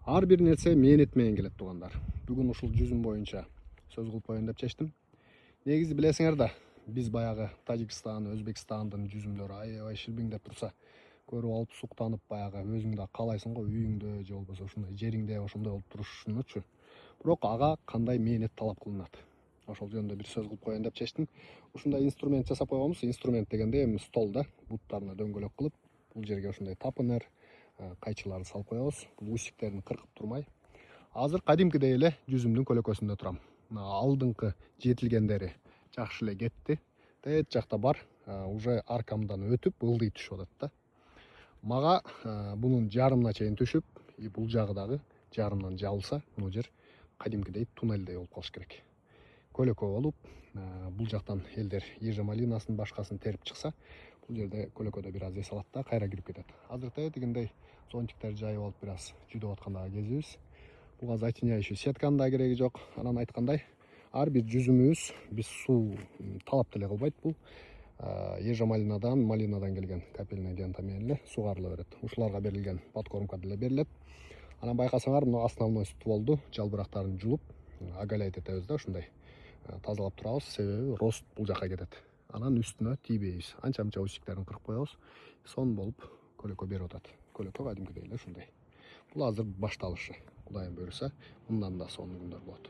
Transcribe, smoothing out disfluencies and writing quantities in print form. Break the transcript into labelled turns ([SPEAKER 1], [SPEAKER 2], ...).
[SPEAKER 1] Ар бир нерсе мээнет менен келет туугандар. Бүгүн ушул жүзүм боюнча сөз кылып коеюн деп чечтим. Негизи билесиңер да, биз баягы Тажикстан, Өзбекстандын жүзүмдөрү аябай шилбиңдеп турса, көрүп алып суктанып баягы өзүң да каалайсың го үйүңдө же болбосо ушундай жериңде ошондой болуп турушунучу. Бирок ага кандай мээнет талап кылынат? Ошол жөнүндө бир сөз кылып коеюн деп чечтим. Ушундай инструмент жасап койгонбуз. Инструмент дегенде эми стол да, буттарына дөңгөлөк кылып, бул жерге ушундай тапынер, кайчыларды салып коебуз. Бул усиктерин кыркып турмай. Азыр кадимкидей эле жүзүмдүн көлөкөсүндө турам. Алдыңкы жетилгендери жакшы эле кетти. Тет жакта бар, уже аркамдан өтүп ылдый түшүп атат да. Мага бунун жарымына чейин түшүп, бул жагы дагы жарымдан жабылса, бул жер кадимкидей туннелдей болуп калыш керек. Көлөкө болуп, бул жактан элдер ежа малинасын башкасын терип чыкса, бул жерде көлөкөдө бир аз эс алат да, кайра кирип кетет. Азыр тетигиндей зонтиктерди жайып алып бир аз жүдөп аткандагы кезибиз. Буга затеняющий сетканын да кереги жок. Анан айткандай, ар бир жүзүмүбүз биз суу талап деле кылбайт. Бул ежа малинадан келген капельная лента менен эле сугарыла берет. Ушуларга берилген подкормка деле берилет. Анан байкасаңар, мына основной стволду жалбырактарын жулуп, оголять этебиз да, ушундай тазалап турабыз. Себеби рост бул жака кетет. Анан үстүнө тийбейбиз. Анча-мынча усиктерин кыркып коебуз. Сон болуп көлөкө берип атат. Көлөкө кадимкидей эле ушундай. Бул азыр башталышы. Кудайым буйруса, мындан да сонун күндөр болот.